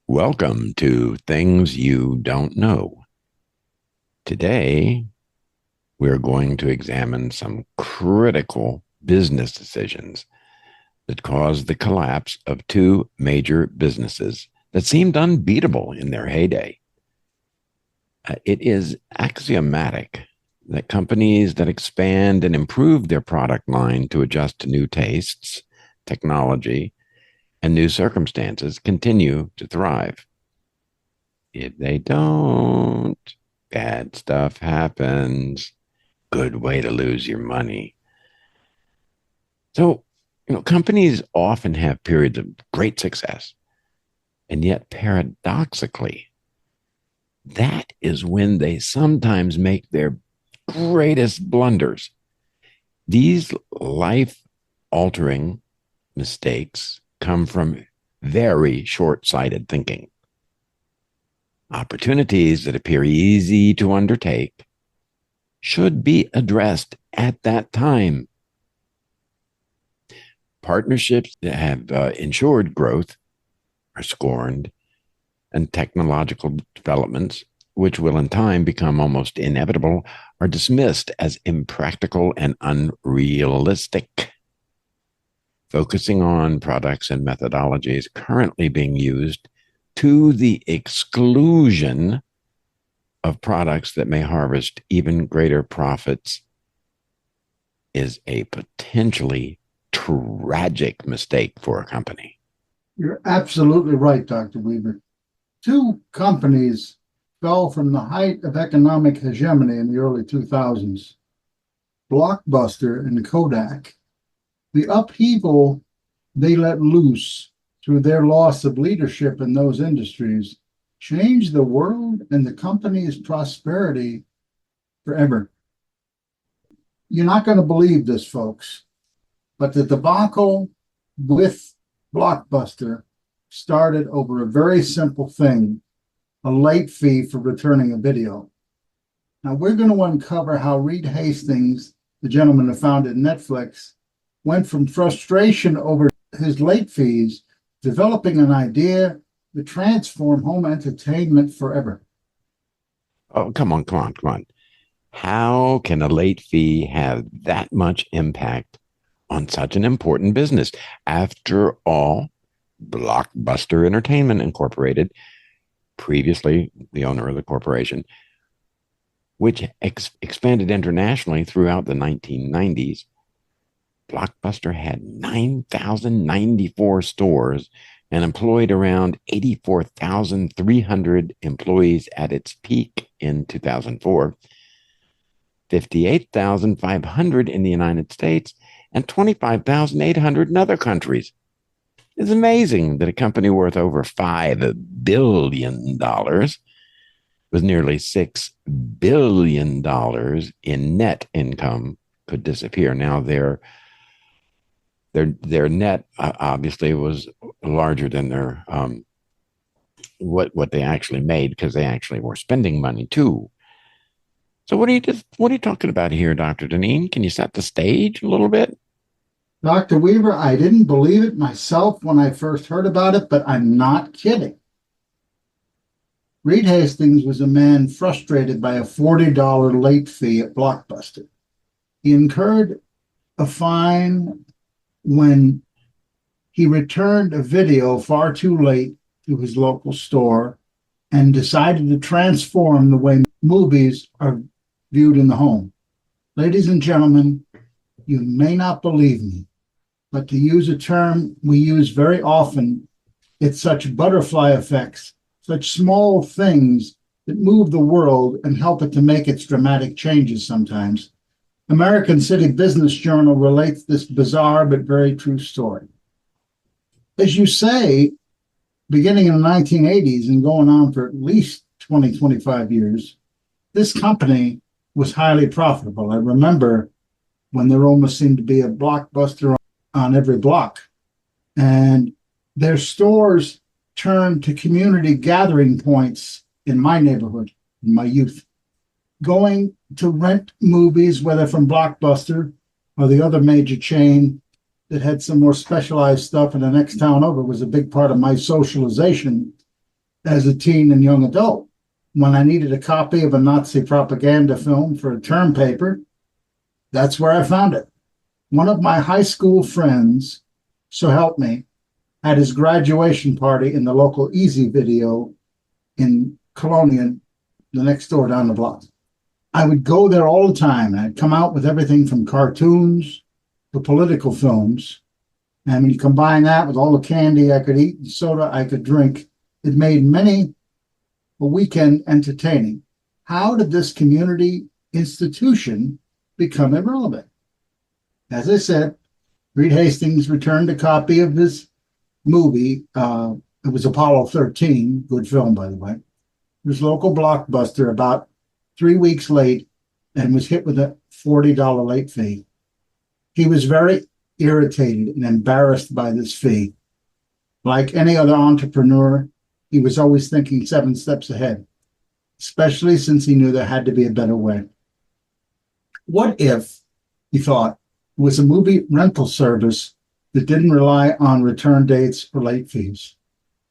Welcome to Things You Don't Know. Today, we're going to examine some critical business decisions that caused the collapse of two major businesses that seemed unbeatable in their heyday. It is axiomatic that companies that expand and improve their product line to adjust to new tastes, technology, and new circumstances continue to thrive. If they don't, bad stuff happens. Good way to lose your money. So, companies often have periods of great success. And yet, paradoxically, that is when they sometimes make their greatest blunders. These life altering mistakes come from very short sighted thinking. Opportunities that appear easy to undertake should be addressed at that time. Partnerships that have ensured growth are scorned, and technological developments, which will in time become almost inevitable, are dismissed as impractical and unrealistic. Focusing on products and methodologies currently being used to the exclusion of products that may harvest even greater profits is a potentially tragic mistake for a company. You're absolutely right, Dr. Weaver. Two companies fell from the height of economic hegemony in the early 2000s, Blockbuster and Kodak. The upheaval they let loose through their loss of leadership in those industries changed the world and the company's prosperity forever. You're not going to believe this, folks, but the debacle with Blockbuster started over a very simple thing, a late fee for returning a video. Now, we're going to uncover how Reed Hastings, the gentleman who founded Netflix, went from frustration over his late fees, developing an idea to transform home entertainment forever. Oh, come on. How can a late fee have that much impact on such an important business? After all, Blockbuster Entertainment Incorporated, previously the owner of the corporation, which expanded internationally throughout the 1990s, Blockbuster had 9,094 stores and employed around 84,300 employees at its peak in 2004, 58,500 in the United States, and 25,800 in other countries. It's amazing that a company worth over $5 billion with nearly $6 billion in net income could disappear. Now, their net obviously was larger than their what they actually made, because they actually were spending money too. So what are you talking about here, Dr. Deneen? Can you set the stage a little bit? Dr. Weaver, I didn't believe it myself when I first heard about it, but I'm not kidding. Reed Hastings was a man frustrated by a $40 late fee at Blockbuster. He incurred a fine when he returned a video far too late to his local store and decided to transform the way movies are viewed in the home. Ladies and gentlemen, you may not believe me, but to use a term we use very often, it's such butterfly effects, such small things that move the world and help it to make its dramatic changes sometimes. American City Business Journal relates this bizarre but very true story. As you say, beginning in the 1980s and going on for at least 20, 25 years, this company was highly profitable. I remember when there almost seemed to be a Blockbuster on every block. And their stores turned to community gathering points in my neighborhood, in my youth. Going to rent movies, whether from Blockbuster or the other major chain that had some more specialized stuff in the next town over, was a big part of my socialization. as a teen and young adult. When I needed a copy of a Nazi propaganda film for a term paper, that's where I found it. One of my high school friends, so help me, had his graduation party in the local Easy Video in Colonia, the next door down the block. I would go there all the time, and I'd come out with everything from cartoons to political films. And when you combine that with all the candy I could eat and soda I could drink, it made many a weekend entertaining. How did this community institution become irrelevant? As I said, Reed Hastings returned a copy of his movie. It was Apollo 13, good film, by the way. His local Blockbuster about 3 weeks late and was hit with a $40 late fee. He was very irritated and embarrassed by this fee. Like any other entrepreneur, he was always thinking 7 steps ahead, especially since he knew there had to be a better way. What if, he thought, it was a movie rental service that didn't rely on return dates or late fees?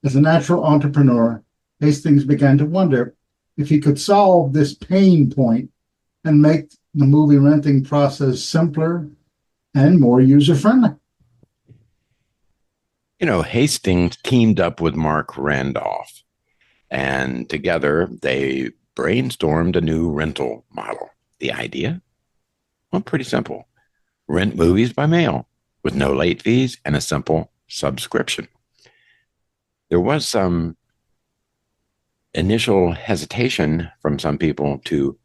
As a natural entrepreneur, Hastings began to wonder if he could solve this pain point and make the movie renting process simpler and more user-friendly. You know, Hastings teamed up with Mark Randolph, and together they brainstormed a new rental model. The idea? Well, pretty simple. Rent movies by mail with no late fees and a simple subscription. There was some initial hesitation from some people to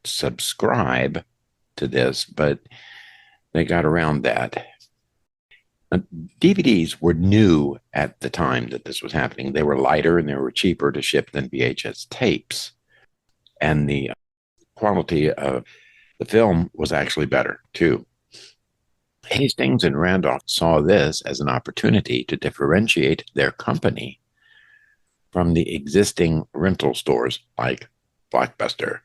subscribe to this, but they got around that. DVDs were new at the time that this was happening. They were lighter and they were cheaper to ship than VHS tapes. And the quality of the film was actually better, too. Hastings and Randolph saw this as an opportunity to differentiate their company from the existing rental stores like Blockbuster.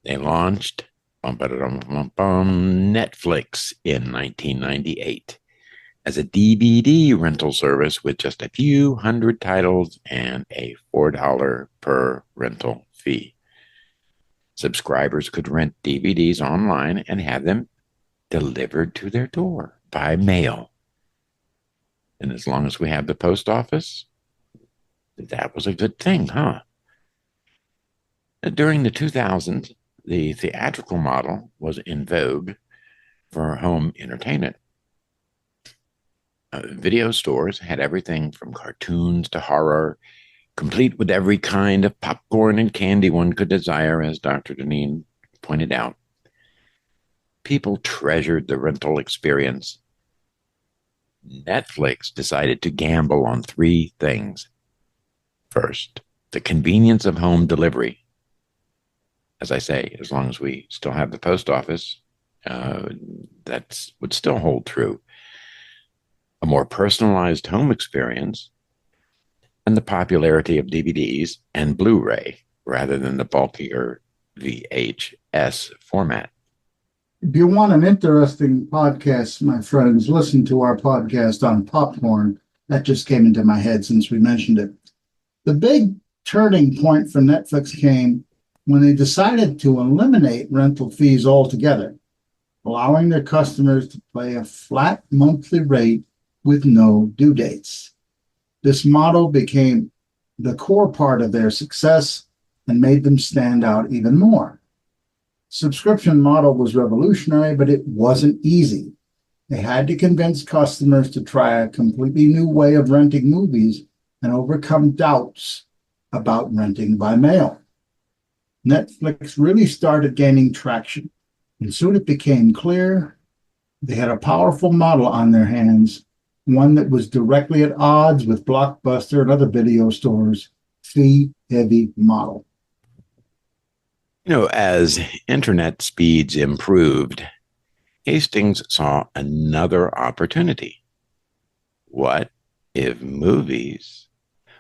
They launched Netflix in 1998 as a DVD rental service with just a few hundred titles and a $4 per rental fee. Subscribers could rent DVDs online and have them delivered to their door by mail. And as long as we have the post office, that was a good thing, huh? During the 2000s, the theatrical model was in vogue for home entertainment. Video stores had everything from cartoons to horror, complete with every kind of popcorn and candy one could desire, as Dr. Deneen pointed out. People treasured the rental experience. Netflix decided to gamble on 3 things. First, the convenience of home delivery. As I say, as long as we still have the post office, that would still hold true. A more personalized home experience, and the popularity of DVDs and Blu-ray rather than the bulkier VHS format. If you want an interesting podcast, my friends, listen to our podcast on popcorn. That just came into my head since we mentioned it. The big turning point for Netflix came when they decided to eliminate rental fees altogether, allowing their customers to pay a flat monthly rate with no due dates. This model became the core part of their success and made them stand out even more. Subscription model was revolutionary, but it wasn't easy. They had to convince customers to try a completely new way of renting movies and overcome doubts about renting by mail. Netflix really started gaining traction, and soon it became clear they had a powerful model on their hands, one that was directly at odds with Blockbuster and other video stores' fee-heavy model. You know, as internet speeds improved, Hastings saw another opportunity. What if movies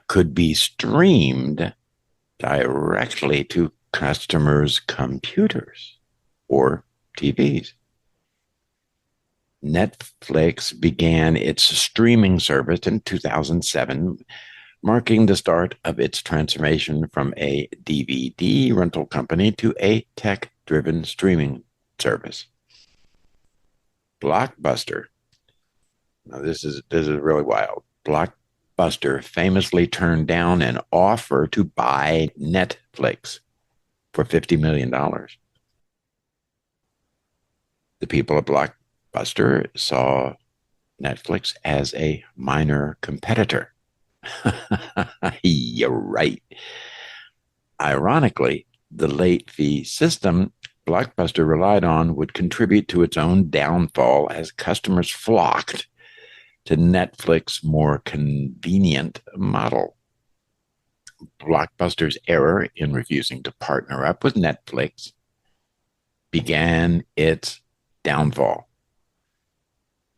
could be streamed directly to customers' computers or TVs? Netflix began its streaming service in 2007 marking the start of its transformation from a DVD rental company to a tech-driven streaming service. Blockbuster. Now this is really wild. Blockbuster famously turned down an offer to buy Netflix for $50 million. The people at Blockbuster saw Netflix as a minor competitor. You're right. Ironically, the late fee system Blockbuster relied on would contribute to its own downfall as customers flocked to Netflix's more convenient model. Blockbuster's error in refusing to partner up with Netflix began its downfall.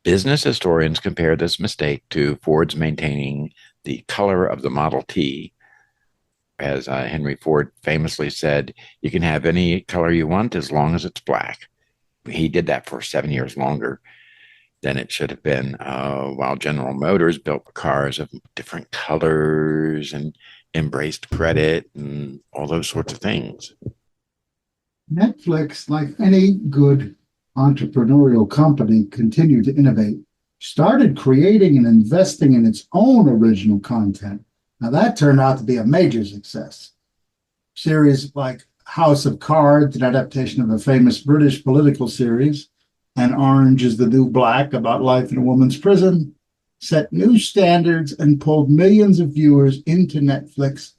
Business historians compare this mistake to Ford's maintaining the color of the Model T. As Henry Ford famously said, you can have any color you want as long as it's black. He did that for 7 years longer than it should have been, while General Motors built cars of different colors and embraced credit and all those sorts of things. Netflix, like any good entrepreneurial company, continued to innovate, started creating and investing in its own original content. Now, that turned out to be a major success. Series like House of Cards, an adaptation of a famous British political series, and Orange is the New Black, about life in a woman's prison, set new standards and pulled millions of viewers into Netflix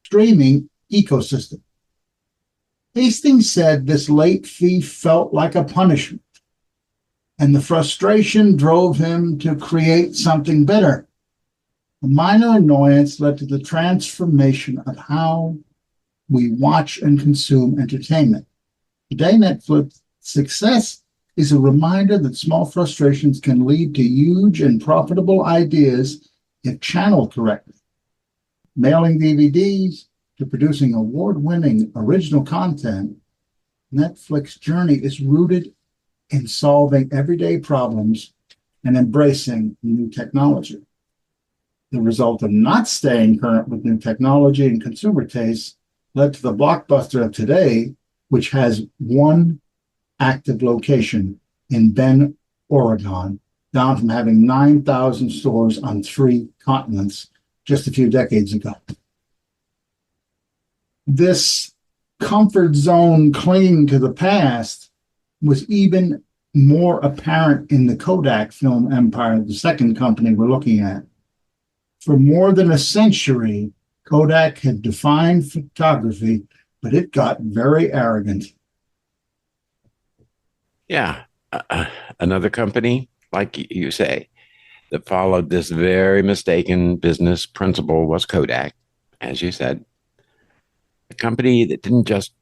streaming ecosystem. Hastings said this late fee felt like a punishment, and the frustration drove him to create something better. A minor annoyance led to the transformation of how we watch and consume entertainment. Today, Netflix's success is a reminder that small frustrations can lead to huge and profitable ideas if channeled correctly. Mailing DVDs to producing award-winning original content, Netflix's journey is rooted in solving everyday problems and embracing new technology. The result of not staying current with new technology and consumer tastes led to the Blockbuster of today, which has one active location in Bend, Oregon, down from having 9,000 stores on 3 continents just a few decades ago. This comfort zone clinging to the past was even more apparent in the Kodak film empire, the second company we're looking at. For more than a century, Kodak had defined photography, but it got very arrogant. Yeah, another company, like you say, that followed this very mistaken business principle was Kodak, as you said. A company that didn't just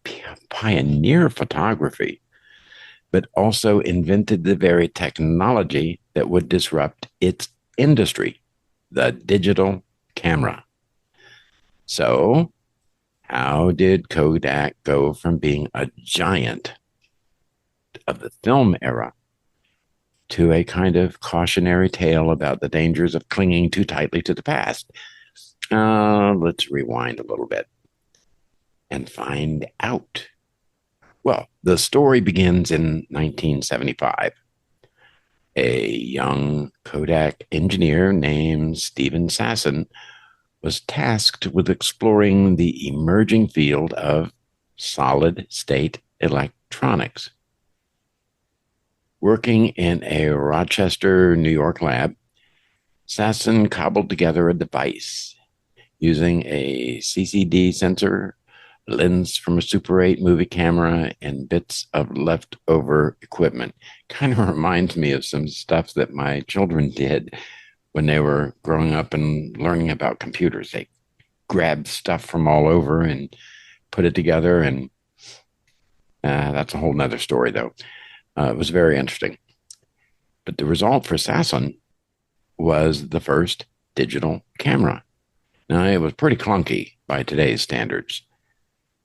pioneer photography, but also invented the very technology that would disrupt its industry, the digital camera. So, how did Kodak go from being a giant of the film era to a kind of cautionary tale about the dangers of clinging too tightly to the past? Let's rewind a little bit and find out. Well, the story begins in 1975. A young Kodak engineer named Steven Sasson was tasked with exploring the emerging field of solid-state electronics. Working in a Rochester, New York lab, Sasson cobbled together a device using a CCD sensor, lens from a Super 8 movie camera, and bits of leftover equipment. Kind of reminds me of some stuff that my children did when they were growing up and learning about computers. They grabbed stuff from all over and put it together, and that's a whole nother story, though. It was very interesting. But the result for Sasson was the first digital camera. Now, it was pretty clunky by today's standards.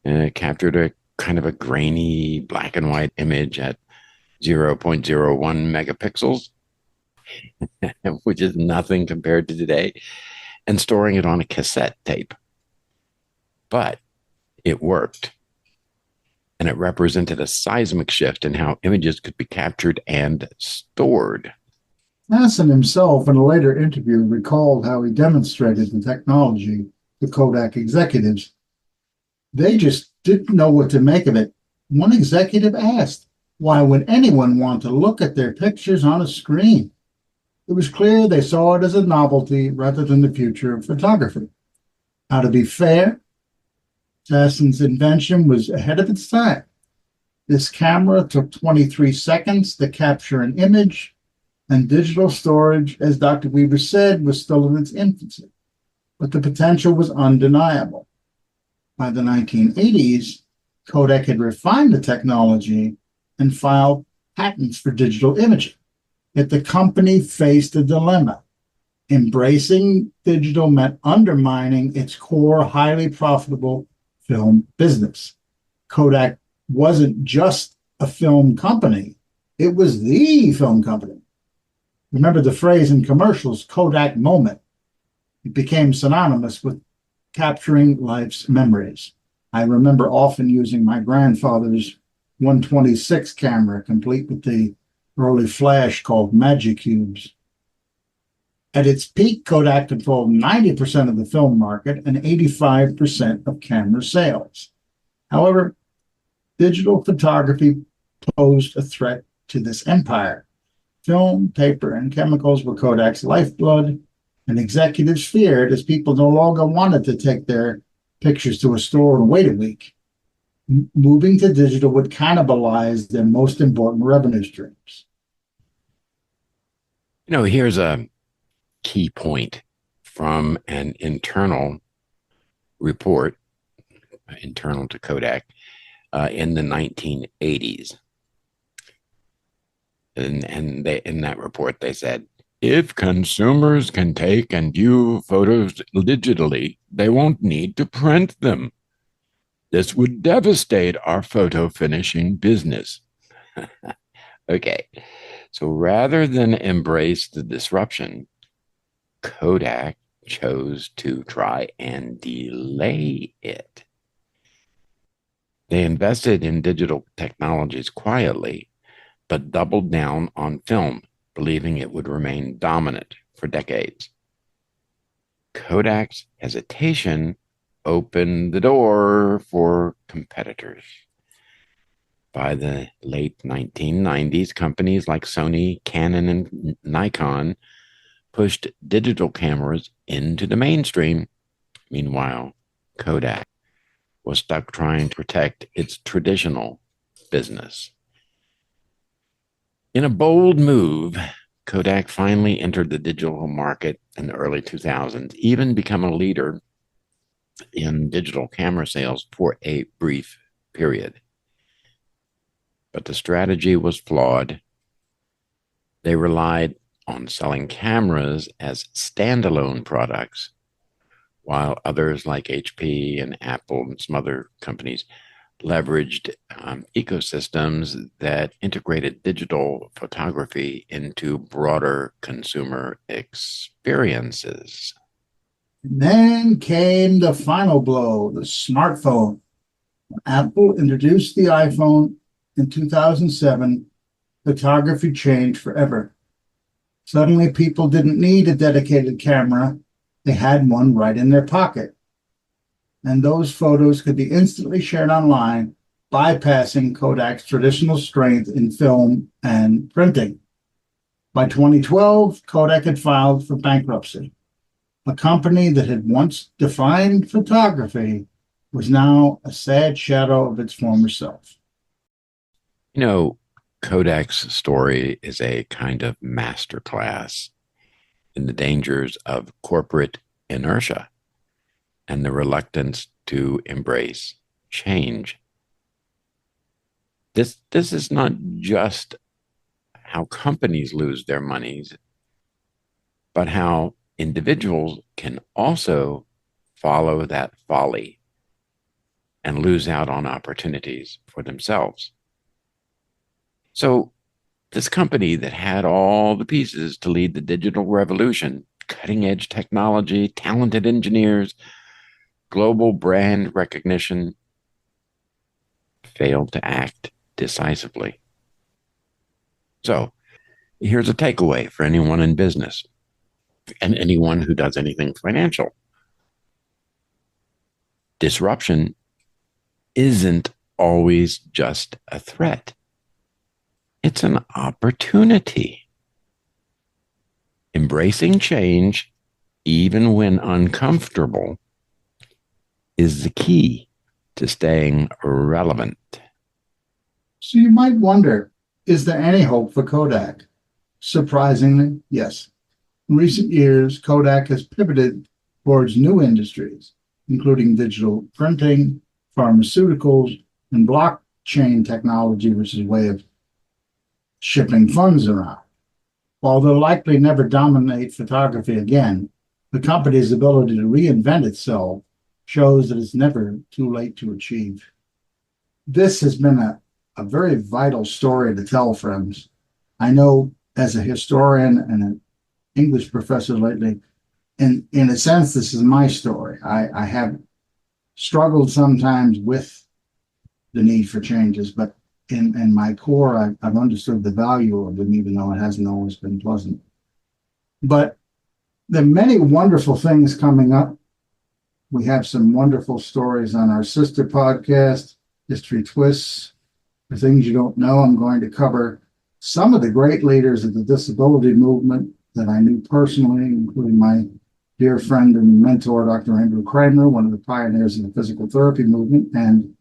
It captured a kind of a grainy black and white image at 0.01 megapixels, which is nothing compared to today. and storing it on a cassette tape. But it worked, and it represented a seismic shift in how images could be captured and stored. Hassan himself, in a later interview, recalled how he demonstrated the technology to Kodak executives. They just didn't know what to make of it. One executive asked, "Why would anyone want to look at their pictures on a screen?" It was clear they saw it as a novelty rather than the future of photography. Now, to be fair, Hassan's invention was ahead of its time. This camera took 23 seconds to capture an image, and digital storage, as Dr. Weaver said, was still in its infancy. But the potential was undeniable. By the 1980s, Kodak had refined the technology and filed patents for digital imaging. Yet the company faced a dilemma. Embracing digital meant undermining its core, highly profitable film business. Kodak wasn't just a film company, it was the film company. Remember the phrase in commercials, Kodak moment. It became synonymous with capturing life's memories. I remember often using my grandfather's 126 camera, complete with the early flash called Magicubes. At its peak, Kodak controlled 90% of the film market and 85% of camera sales. However, digital photography posed a threat to this empire. Film, paper, and chemicals were Kodak's lifeblood, and executives feared, as people no longer wanted to take their pictures to a store and wait a week, moving to digital would cannibalize their most important revenue streams. Here's a key point from an internal report, internal to Kodak, in the 1980s. And they, in that report, they said, if consumers can take and view photos digitally, they won't need to print them. This would devastate our photo finishing business. Okay, so rather than embrace the disruption, Kodak chose to try and delay it. They invested in digital technologies quietly, but doubled down on film, believing it would remain dominant for decades. Kodak's hesitation opened the door for competitors. By the late 1990s, companies like Sony, Canon, and Nikon pushed digital cameras into the mainstream. Meanwhile, Kodak was stuck trying to protect its traditional business. In a bold move, Kodak finally entered the digital market in the early 2000s, even become a leader in digital camera sales for a brief period. But the strategy was flawed. They relied on selling cameras as standalone products, while others like HP and Apple and some other companies leveraged ecosystems that integrated digital photography into broader consumer experiences. And then came the final blow, the smartphone. When Apple introduced the iPhone in 2007, photography changed forever. Suddenly, people didn't need a dedicated camera. They had one right in their pocket. And those photos could be instantly shared online, bypassing Kodak's traditional strength in film and printing. By 2012, Kodak had filed for bankruptcy. A company that had once defined photography was now a sad shadow of its former self. Kodak's story is a kind of masterclass in the dangers of corporate inertia and the reluctance to embrace change. This is not just how companies lose their monies, but how individuals can also follow that folly and lose out on opportunities for themselves. So this company that had all the pieces to lead the digital revolution cutting edge technology, talented engineers, global brand recognition, failed to act decisively. So here's a takeaway for anyone in business and anyone who does anything financial. Disruption isn't always just a threat. It's an opportunity. Embracing change, even when uncomfortable, is the key to staying relevant. So you might wonder, is there any hope for Kodak? Surprisingly, yes. In recent years, Kodak has pivoted towards new industries, including digital printing, pharmaceuticals, and blockchain technology, which is a way of shipping funds around. While they'll likely never dominate photography again, the company's ability to reinvent itself shows that it's never too late to achieve. This has been a very vital story to tell, friends. I know as a historian and an English professor lately, in a sense, this is my story. I have struggled sometimes with the need for changes, but in my core, I've understood the value of them, even though it hasn't always been pleasant. But there are many wonderful things coming up. We have some wonderful stories on our sister podcast, History Twists. For things you don't know, I'm going to cover some of the great leaders of the disability movement that I knew personally, including my dear friend and mentor, Dr. Andrew Kramer, one of the pioneers in the physical therapy movement, and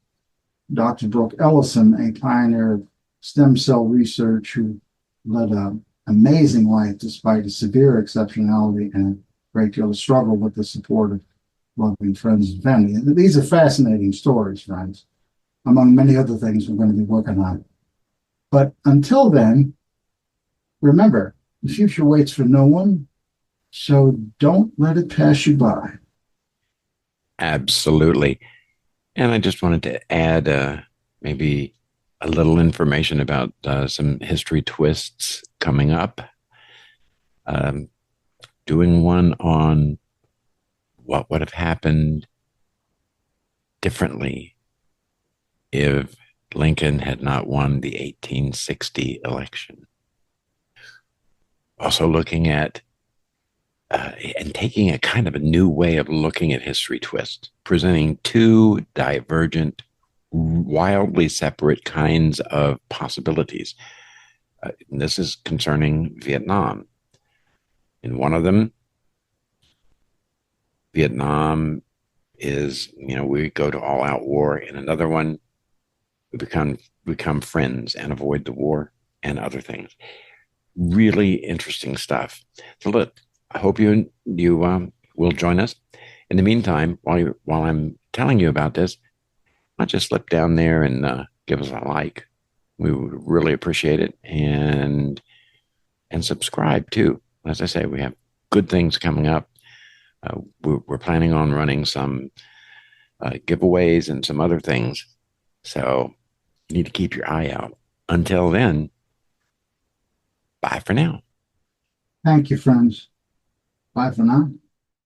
Dr. Brooke Ellison, a pioneer of stem cell research who led an amazing life despite a severe exceptionality and a great deal of struggle with the support of loving friends and family. And these are fascinating stories, friends, among many other things we're going to be working on. But until then, remember, the future waits for no one, so don't let it pass you by. Absolutely. And I just wanted to add maybe a little information about some history twists coming up. Doing one on what would have happened differently if Lincoln had not won the 1860 election. Also looking at and taking a kind of a new way of looking at history twist, presenting two divergent, wildly separate kinds of possibilities. This is concerning Vietnam. In one of them, Vietnam is, we go to all out war. In another one, we become friends and avoid the war and other things. Really interesting stuff. So look, I hope you will join us. In the meantime, while I'm telling you about this, why don't you slip down there and give us a like? We would really appreciate it, and subscribe too. As I say, we have good things coming up. We're planning on running some giveaways and some other things, so you need to keep your eye out. Until then, bye for now. Thank you, friends. Bye for now.